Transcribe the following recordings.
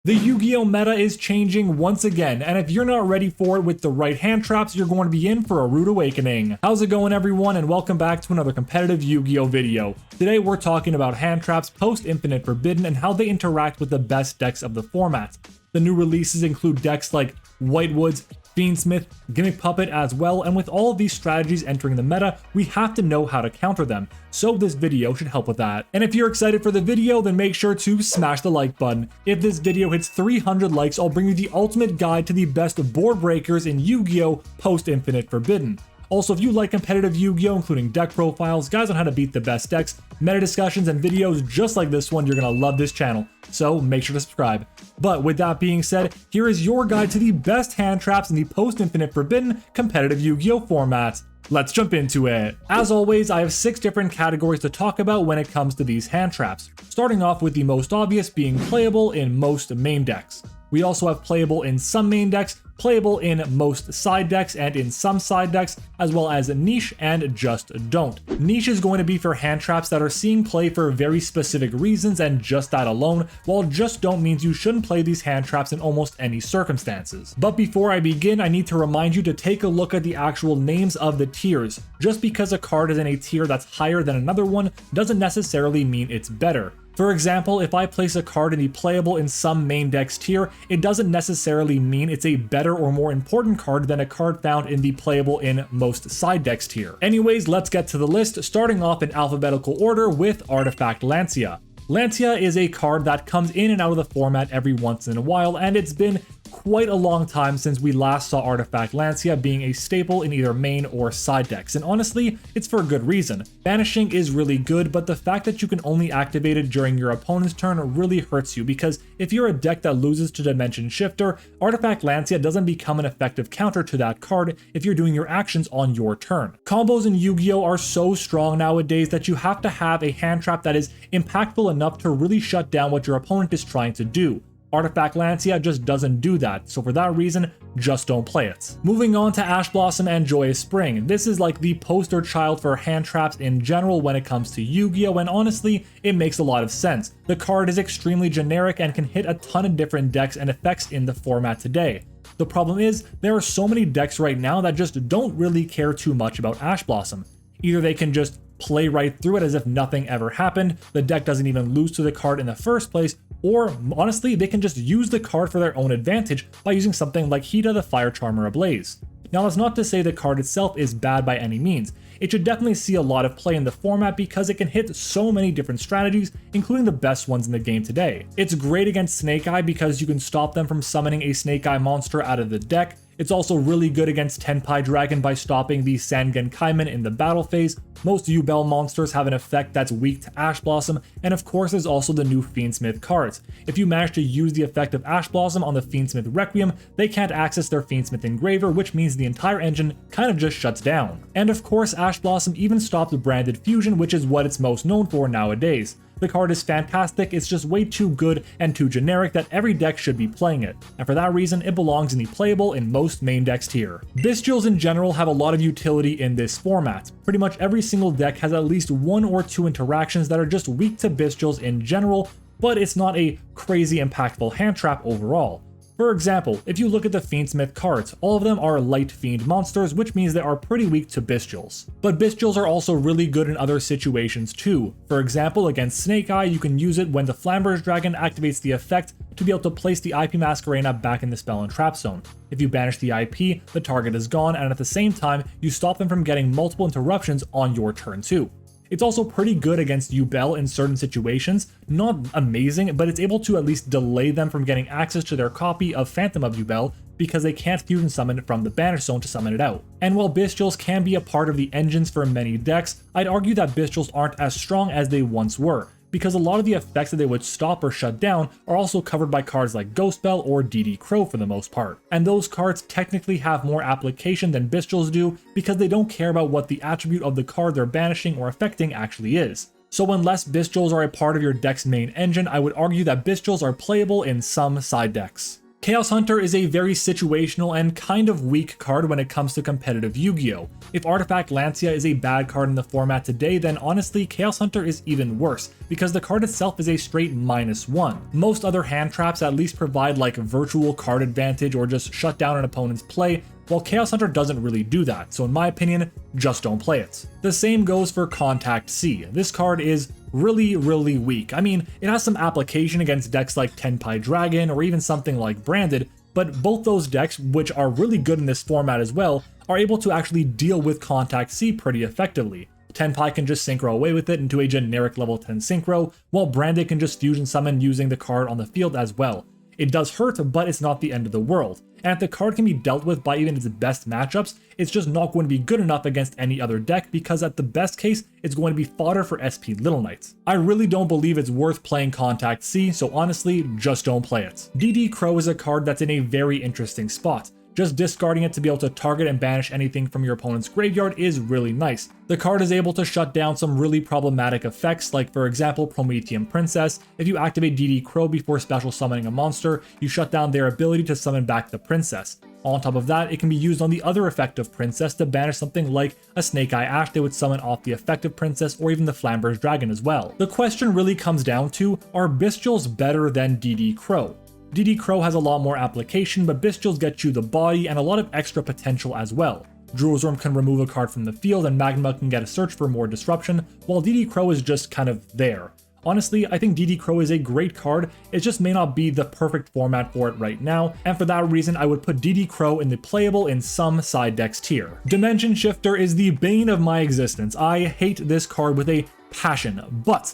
The Yu-Gi-Oh meta is changing once again, and if you're not ready for it with the right hand traps, you're going to be in for a rude awakening. How's it going, everyone, and welcome back to another competitive Yu-Gi-Oh video. Today we're talking about hand traps post-Infinite Forbidden and how they interact with the best decks of the format. The new releases include decks like Whitewoods, Fiendsmith, Gimmick Puppet as well, and with all of these strategies entering the meta, we have to know how to counter them, so this video should help with that. And if you're excited for the video, then make sure to smash the like button. If this video hits 300 likes, I'll bring you the ultimate guide to the best board breakers in Yu-Gi-Oh! Post-Infinite Forbidden. Also, if you like competitive Yu-Gi-Oh! Including deck profiles, guides on how to beat the best decks, meta discussions, and videos just like this one, you're gonna love this channel, so make sure to subscribe. But with that being said, here is your guide to the best hand traps in the post-Infinite Forbidden competitive Yu-Gi-Oh! Format. Let's jump into it. As always, I have 6 different categories to talk about when it comes to these hand traps, starting off with the most obvious being playable in most main decks. We also have playable in some main decks, playable in most side decks and in some side decks, as well as niche and just don't. Niche is going to be for hand traps that are seeing play for very specific reasons and just that alone, while just don't means you shouldn't play these hand traps in almost any circumstances. But before I begin, I need to remind you to take a look at the actual names of the tiers. Just because a card is in a tier that's higher than another one doesn't necessarily mean it's better. For example, if I place a card in the playable in some main decks tier, it doesn't necessarily mean it's a better or more important card than a card found in the playable in most side decks tier. Anyways, let's get to the list, starting off in alphabetical order with Artifact Lancea. Lancea is a card that comes in and out of the format every once in a while, and it's been quite a long time since we last saw Artifact Lancea being a staple in either main or side decks, and honestly, it's for a good reason. Banishing is really good, but the fact that you can only activate it during your opponent's turn really hurts you, because if you're a deck that loses to Dimension Shifter, Artifact Lancea doesn't become an effective counter to that card if you're doing your actions on your turn. Combos in Yu-Gi-Oh! Are so strong nowadays that you have to have a hand trap that is impactful enough to really shut down what your opponent is trying to do. Artifact Lancea just doesn't do that, so for that reason, just don't play it. Moving on to Ash Blossom and Joyous Spring. This is like the poster child for hand traps in general when it comes to Yu-Gi-Oh! And honestly, it makes a lot of sense. The card is extremely generic and can hit a ton of different decks and effects in the format today. The problem is, there are so many decks right now that just don't really care too much about Ash Blossom. Either they can just play right through it as if nothing ever happened, the deck doesn't even lose to the card in the first place, or honestly, they can just use the card for their own advantage by using something like Hida the Fire Charmer Ablaze. Now, that's not to say the card itself is bad by any means. It should definitely see a lot of play in the format because it can hit so many different strategies, including the best ones in the game today. It's great against Snake Eye because you can stop them from summoning a Snake Eye monster out of the deck. It's also really good against Tenpai Dragon by stopping the Sangen Kaiman in the battle phase. Most Belle monsters have an effect that's weak to Ash Blossom, and of course there's also the new Fiendsmith cards. If you manage to use the effect of Ash Blossom on the Fiendsmith Requiem, they can't access their Fiendsmith Engraver, which means the entire engine kind of just shuts down. And of course, Ash Blossom even stops Branded Fusion, which is what it's most known for nowadays. The card is fantastic, it's just way too good and too generic that every deck should be playing it, and for that reason it belongs in the playable in most main decks tier. Bystials in general have a lot of utility in this format. Pretty much every single deck has at least 1 or 2 interactions that are just weak to Bystials in general, but it's not a crazy impactful hand trap overall. For example, if you look at the Fiendsmith cards, all of them are light fiend monsters, which means they are pretty weak to Bystials. But Bystials are also really good in other situations too. For example, against Snake Eye, you can use it when the Flamberge Dragon activates the effect to be able to place the IP Masquerena back in the spell and trap zone. If you banish the IP, the target is gone, and at the same time, you stop them from getting multiple interruptions on your turn too. It's also pretty good against Belle in certain situations, not amazing, but it's able to at least delay them from getting access to their copy of Phantom of Belle because they can't fusion summon it from the banish zone to summon it out. And while Bystials can be a part of the engines for many decks, I'd argue that Bystials aren't as strong as they once were, because a lot of the effects that they would stop or shut down are also covered by cards like Ghost Belle or DD Crow for the most part. And those cards technically have more application than Bystials do because they don't care about what the attribute of the card they're banishing or affecting actually is. So unless Bystials are a part of your deck's main engine, I would argue that Bystials are playable in some side decks. Chaos Hunter is a very situational and kind of weak card when it comes to competitive Yu-Gi-Oh! If Artifact Lancea is a bad card in the format today, then honestly Chaos Hunter is even worse, because the card itself is a straight -1. Most other hand traps at least provide like virtual card advantage or just shut down an opponent's play, while Chaos Hunter doesn't really do that, so in my opinion, just don't play it. The same goes for Contact C. This card is really weak. I mean, it has some application against decks like Tenpai Dragon or even something like Branded, but both those decks, which are really good in this format as well, are able to actually deal with Contact C pretty effectively. Tenpai can just synchro away with it into a generic level 10 synchro, while Branded can just fusion summon using the card on the field as well. It does hurt, but it's not the end of the world. And if the card can be dealt with by even its best matchups, it's just not going to be good enough against any other deck because at the best case, it's going to be fodder for SP Little Knights. I really don't believe it's worth playing Contact C, so honestly, just don't play it. DD Crow is a card that's in a very interesting spot. Just discarding it to be able to target and banish anything from your opponent's graveyard is really nice. The card is able to shut down some really problematic effects, like for example Promethean Princess. If you activate DD Crow before special summoning a monster, you shut down their ability to summon back the princess. On top of that, it can be used on the other effect of Princess to banish something like a Snake Eye Ash that would summon off the effect of Princess or even the Flamberge Dragon as well. The question really comes down to, are Bystials better than DD Crow? DD Crow has a lot more application, but Bystials get you the body and a lot of extra potential as well. Droll can remove a card from the field and Magma can get a search for more disruption, while DD Crow is just kind of there. Honestly, I think DD Crow is a great card, it just may not be the perfect format for it right now, and for that reason I would put DD Crow in the playable in some side decks tier. Dimension Shifter is the bane of my existence. I hate this card with a passion, but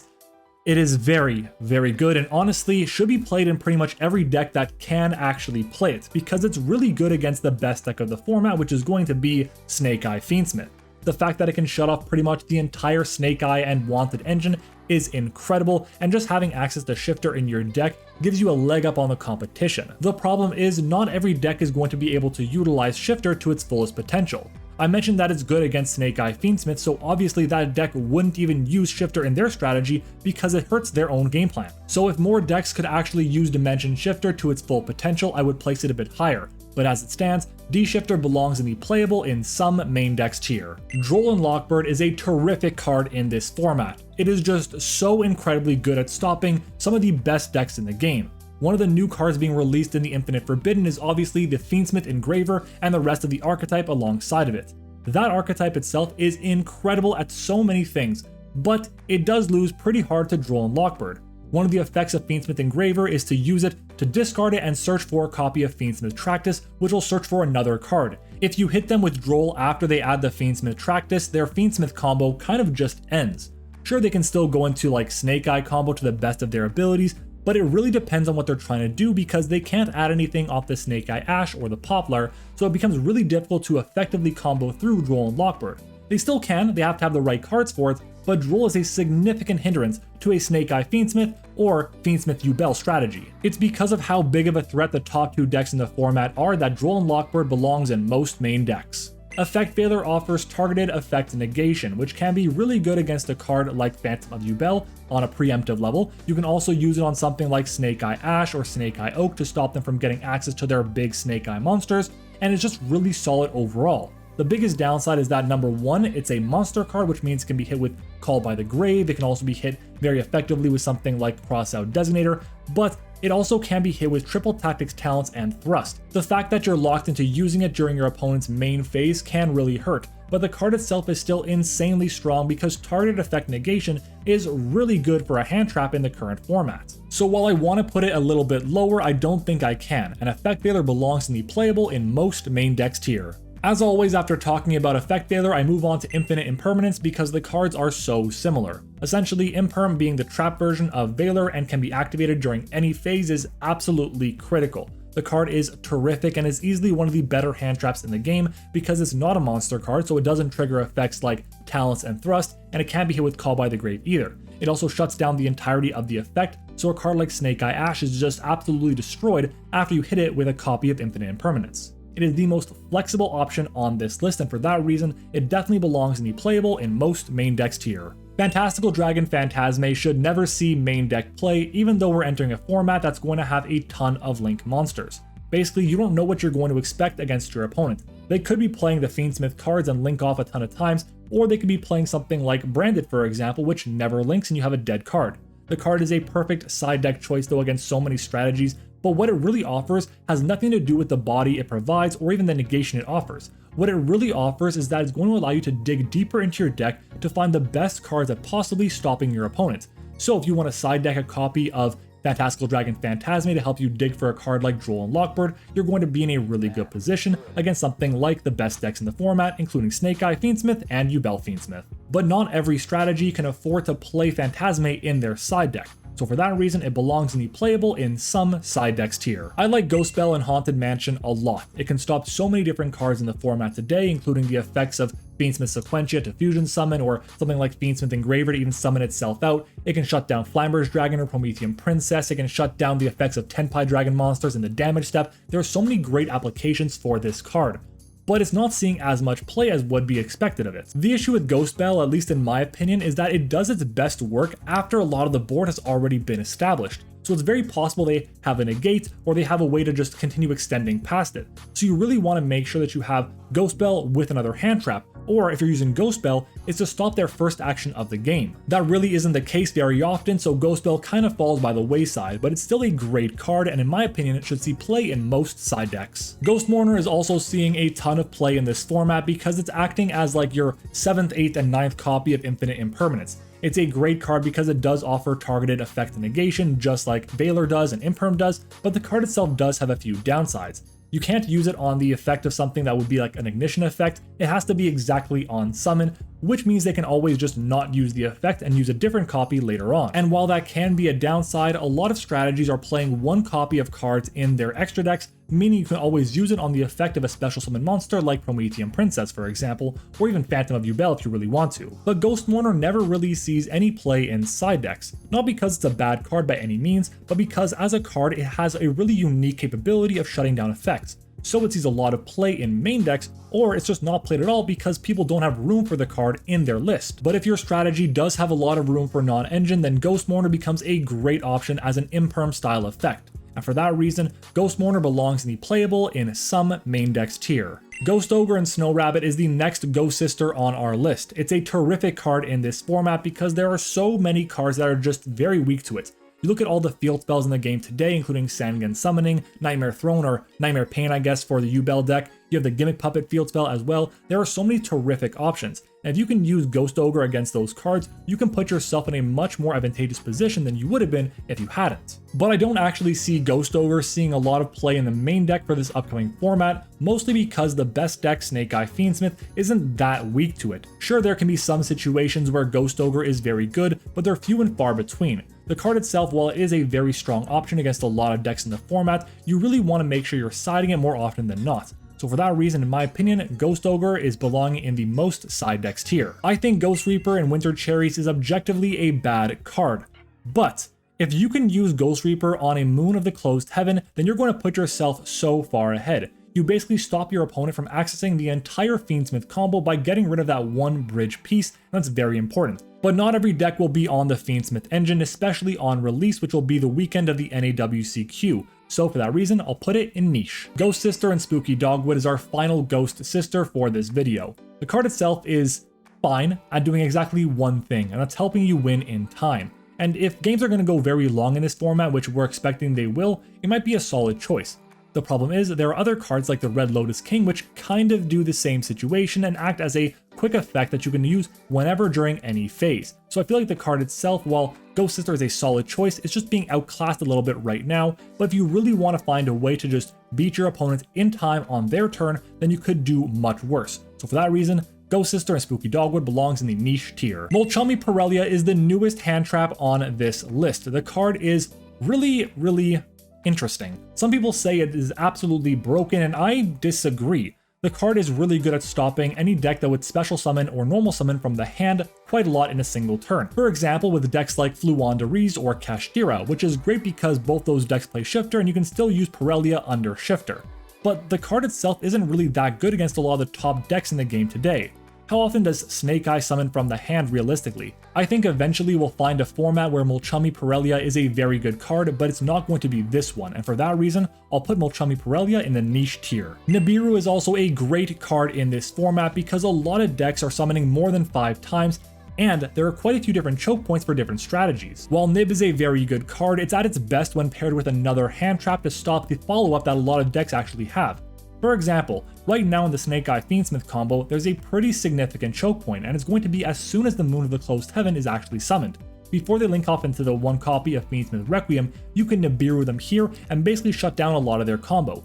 it is very good and honestly should be played in pretty much every deck that can actually play it, because it's really good against the best deck of the format, which is going to be Snake Eye Fiendsmith. The fact that it can shut off pretty much the entire Snake Eye and Wanted engine is incredible, and just having access to Shifter in your deck gives you a leg up on the competition. The problem is not every deck is going to be able to utilize Shifter to its fullest potential. I mentioned that it's good against Snake Eye Fiendsmith, so obviously that deck wouldn't even use Shifter in their strategy because it hurts their own game plan. So if more decks could actually use Dimension Shifter to its full potential, I would place it a bit higher. But as it stands, D-Shifter belongs in the playable in some main decks tier. Droll and Lockbird is a terrific card in this format. It is just so incredibly good at stopping some of the best decks in the game. One of the new cards being released in the Infinite Forbidden is obviously the Fiendsmith Engraver and the rest of the archetype alongside of it. That archetype itself is incredible at so many things, but it does lose pretty hard to Droll and Lockbird. One of the effects of Fiendsmith Engraver is to use it to discard it and search for a copy of Fiendsmith Tractus, which will search for another card. If you hit them with Droll after they add the Fiendsmith Tractus, their Fiendsmith combo kind of just ends. Sure, they can still go into like Snake Eye combo to the best of their abilities, but it really depends on what they're trying to do because they can't add anything off the Snake Eye Ash or the Poplar, so it becomes really difficult to effectively combo through Droll and Lockbird. They still can, they have to have the right cards for it, but Droll is a significant hindrance to a Snake Eye Fiendsmith or Fiendsmith Belle strategy. It's because of how big of a threat the top two decks in the format are that Droll and Lockbird belongs in most main decks. Effect Failure offers targeted effect negation, which can be really good against a card like Phantom of Belle on a preemptive level. You can also use it on something like Snake Eye Ash or Snake Eye Oak to stop them from getting access to their big Snake Eye monsters, and it's just really solid overall. The biggest downside is that number one, it's a monster card, which means it can be hit with Call by the Grave. It can also be hit very effectively with something like Crossout Designator, but it also can be hit with triple tactics, talents, and thrust. The fact that you're locked into using it during your opponent's main phase can really hurt, but the card itself is still insanely strong because targeted effect negation is really good for a hand trap in the current format. So while I want to put it a little bit lower, I don't think I can, and Effect Failure belongs in the playable in most main decks tier. As always, after talking about Effect Failure, I move on to Infinite Impermanence because the cards are so similar. Essentially, Imperm being the trap version of Valor and can be activated during any phase is absolutely critical. The card is terrific and is easily one of the better hand traps in the game because it's not a monster card, so it doesn't trigger effects like Talents and Thrust, and it can't be hit with Call by the Grave either. It also shuts down the entirety of the effect, so a card like Snake Eye Ash is just absolutely destroyed after you hit it with a copy of Infinite Impermanence. It is the most flexible option on this list, and for that reason, it definitely belongs in the playable in most main decks tier. Fantastical Dragon Fantastical should never see main deck play, even though we're entering a format that's going to have a ton of Link monsters. Basically, you don't know what you're going to expect against your opponent. They could be playing the Fiendsmith cards and link off a ton of times, or they could be playing something like Branded, for example, which never links and you have a dead card. The card is a perfect side deck choice though against so many strategies, but what it really offers has nothing to do with the body it provides or even the negation it offers. What it really offers is that it's going to allow you to dig deeper into your deck to find the best cards at possibly stopping your opponent. So if you want to side deck a copy of Fantastical Dragon Phantazmay to help you dig for a card like Droll and Lockbird, you're going to be in a really good position against something like the best decks in the format, including Snake Eye Fiendsmith and Belle Fiendsmith. But not every strategy can afford to play Phantazmay in their side deck, so for that reason it belongs in the playable in some side decks tier. I like Ghost Belle and Haunted Mansion a lot. It can stop so many different cards in the format today, including the effects of Fiendsmith Sequentia to fusion summon, or something like Fiendsmith Engraver to even summon itself out. It can shut down Flamber's Dragon or Promethean Princess. It can shut down the effects of Tenpai Dragon monsters in the damage step. There are so many great applications for this card, but it's not seeing as much play as would be expected of it. The issue with Ghost Belle, at least in my opinion, is that it does its best work after a lot of the board has already been established. So it's very possible they have a negate, or they have a way to just continue extending past it. So you really want to make sure that you have Ghost Belle with another hand trap, or if you're using Ghost Belle, it's to stop their first action of the game. That really isn't the case very often, so Ghost Belle kind of falls by the wayside, but it's still a great card, and in my opinion, it should see play in most side decks. Ghost Mourner is also seeing a ton of play in this format because it's acting as like your 7th, 8th, and 9th copy of Infinite Impermanence. It's a great card because it does offer targeted effect and negation, just like Valor does and Imperm does, but the card itself does have a few downsides. You can't use it on the effect of something that would be like an ignition effect. It has to be exactly on summon, which means they can always just not use the effect and use a different copy later on. And while that can be a downside, a lot of strategies are playing one copy of cards in their extra decks, meaning you can always use it on the effect of a special summon monster like Promethean Princess, for example, or even Phantom of Belle if you really want to. But Ghost Mourner never really sees any play in side decks, not because it's a bad card by any means, but because as a card it has a really unique capability of shutting down effects. So it sees a lot of play in main decks, or it's just not played at all because people don't have room for the card in their list. But if your strategy does have a lot of room for non-engine, then Ghost Mourner becomes a great option as an Imperm style effect. And for that reason, Ghost Mourner belongs in the playable in some main decks tier. Ghost Ogre and Snow Rabbit is the next Ghost Sister on our list. It's a terrific card in this format because there are so many cards that are just very weak to it. You look at all the field spells in the game today, including Sangan Summoning, Nightmare Throne, or Nightmare Pain, I guess, for the Belle deck. You have the Gimmick Puppet field spell as well. There are so many terrific options. And if you can use Ghost Ogre against those cards, you can put yourself in a much more advantageous position than you would have been if you hadn't. But I don't actually see Ghost Ogre seeing a lot of play in the main deck for this upcoming format, mostly because the best deck, Snake Eye Fiendsmith, isn't that weak to it. Sure, there can be some situations where Ghost Ogre is very good, but they're few and far between. The card itself, while it is a very strong option against a lot of decks in the format, you really want to make sure you're siding it more often than not. So for that reason, in my opinion, Ghost Ogre is belonging in the most side decks tier. I think Ghost Reaper and Winter Cherries is objectively a bad card, but if you can use Ghost Reaper on a Moon of the Closed Heaven, then you're going to put yourself so far ahead. You basically stop your opponent from accessing the entire Fiendsmith combo by getting rid of that one bridge piece, and that's very important. But not every deck will be on the Fiendsmith engine, especially on release, which will be the weekend of the NAWCQ. So for that reason, I'll put it in niche. Ghost Sister and Spooky Dogwood is our final Ghost Sister for this video. The card itself is fine at doing exactly one thing, and that's helping you win in time. And if games are going to go very long in this format, which we're expecting they will, it might be a solid choice. The problem is there are other cards like the Red Lotus King which kind of do the same situation and act as a quick effect that you can use whenever during any phase. So I feel like the card itself, while Ghost Sister is a solid choice, it's just being outclassed a little bit right now, but if you really want to find a way to just beat your opponent in time on their turn, then you could do much worse. So for that reason, Ghost Sister and Spooky Dogwood belongs in the niche tier. Multcharmy Purelia is the newest hand trap on this list. The card is really interesting. Some people say it is absolutely broken, and I disagree. The card is really good at stopping any deck that would special summon or normal summon from the hand quite a lot in a single turn. For example, with decks like Fluwandereeze or Kashtira, which is great because both those decks play Shifter and you can still use Purelia under Shifter. But the card itself isn't really that good against a lot of the top decks in the game today. How often does Snake Eye summon from the hand realistically? I think eventually we'll find a format where Multcharmy Purelia is a very good card, but it's not going to be this one, and for that reason, I'll put Multcharmy Purelia in the niche tier. Nibiru is also a great card in this format because a lot of decks are summoning more than 5 times, and there are quite a few different choke points for different strategies. While Nib is a very good card, it's at its best when paired with another hand trap to stop the follow-up that a lot of decks actually have. For example, right now in the Snake Eye Fiendsmith combo, there's a pretty significant choke point, and it's going to be as soon as the Moon of the Closed Heaven is actually summoned. Before they link off into the one copy of Fiendsmith Requiem, you can Nibiru them here and basically shut down a lot of their combo.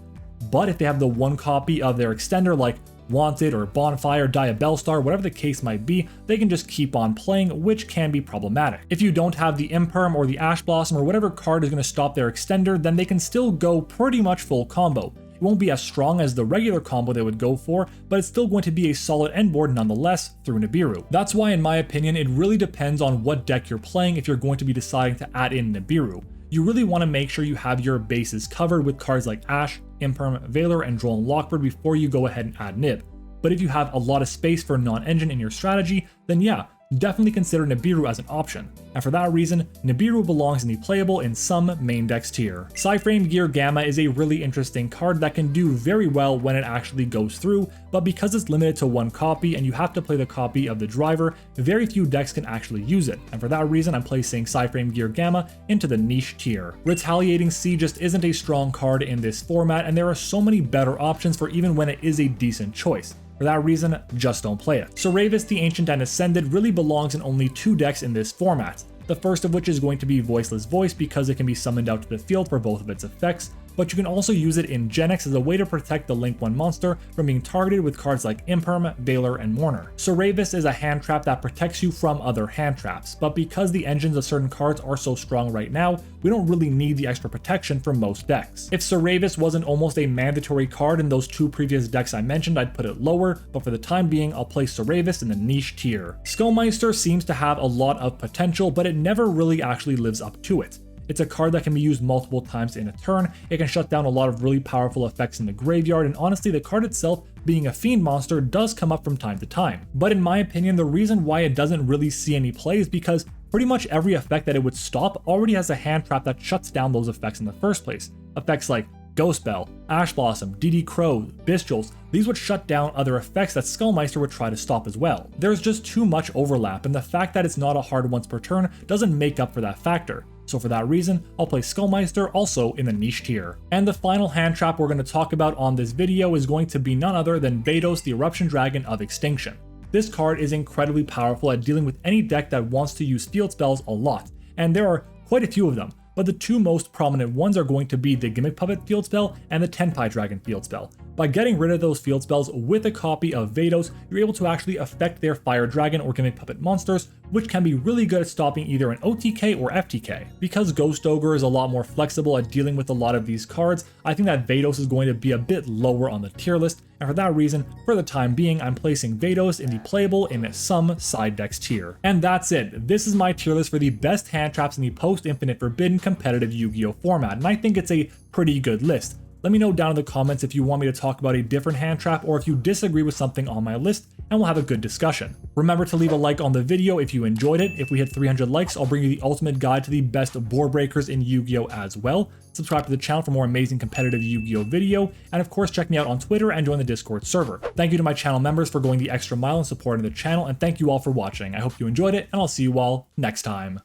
But if they have the one copy of their extender like Wanted or Bonfire, Belle Star, whatever the case might be, they can just keep on playing, which can be problematic. If you don't have the Imperm or the Ash Blossom or whatever card is going to stop their extender, then they can still go pretty much full combo. It won't be as strong as the regular combo they would go for, but it's still going to be a solid endboard nonetheless through Nibiru. That's why in my opinion it really depends on what deck you're playing if you're going to be deciding to add in Nibiru. You really want to make sure you have your bases covered with cards like Ash, Imperm, Valor, and Droll and Lockbird before you go ahead and add Nib. But if you have a lot of space for non-engine in your strategy, then yeah, definitely consider Nibiru as an option. And for that reason, Nibiru belongs in the playable in some main decks tier. PSY-Framegear Gamma is a really interesting card that can do very well when it actually goes through, but because it's limited to one copy and you have to play the copy of the driver, very few decks can actually use it. And for that reason, I'm placing PSY-Framegear Gamma into the niche tier. Retaliating C just isn't a strong card in this format, and there are so many better options for even when it is a decent choice. For that reason, just don't play it. Sauravis the Ancient and Ascended really belongs in only 2 decks in this format. The first of which is going to be Voiceless Voice because it can be summoned out to the field for both of its effects, but you can also use it in Gen X as a way to protect the Link 1 monster from being targeted with cards like Imperm, Valor, and Mourner. Sauravis is a hand trap that protects you from other hand traps, but because the engines of certain cards are so strong right now, we don't really need the extra protection for most decks. If Sauravis wasn't almost a mandatory card in those 2 previous decks I mentioned, I'd put it lower, but for the time being, I'll place Sauravis in the niche tier. Meister seems to have a lot of potential, but it never really actually lives up to it. It's a card that can be used multiple times in a turn, it can shut down a lot of really powerful effects in the graveyard, and honestly the card itself, being a fiend monster, does come up from time to time. But in my opinion, the reason why it doesn't really see any play is because pretty much every effect that it would stop already has a hand trap that shuts down those effects in the first place. Effects like Ghost Belle, Ash Blossom, DD Crow, Bystials, these would shut down other effects that Meister would try to stop as well. There's just too much overlap, and the fact that it's not a hard once per turn doesn't make up for that factor. So for that reason, I'll place Meister also in the niche tier. And the final hand trap we're going to talk about on this video is going to be none other than Veidos, the Eruption Dragon of Extinction. This card is incredibly powerful at dealing with any deck that wants to use field spells a lot, and there are quite a few of them. But the 2 most prominent ones are going to be the Gimmick Puppet field spell and the Tenpai Dragon field spell. By getting rid of those field spells with a copy of Veidos, you're able to actually affect their Fire Dragon or Gimmick Puppet monsters, which can be really good at stopping either an OTK or FTK. Because Ghost Ogre is a lot more flexible at dealing with a lot of these cards, I think that Veidos is going to be a bit lower on the tier list, and for that reason, for the time being, I'm placing Veidos in the playable in some side decks tier. And that's it. This is my tier list for the best hand traps in the post-Infinite Forbidden competitive Yu-Gi-Oh format, and I think it's a pretty good list. Let me know down in the comments if you want me to talk about a different hand trap or if you disagree with something on my list, and we'll have a good discussion. Remember to leave a like on the video if you enjoyed it. If we hit 300 likes, I'll bring you the ultimate guide to the best board breakers in Yu-Gi-Oh as well. Subscribe to the channel for more amazing competitive Yu-Gi-Oh video, and of course check me out on Twitter and join the Discord server. Thank you to my channel members for going the extra mile and supporting the channel, and thank you all for watching. I hope you enjoyed it, and I'll see you all next time.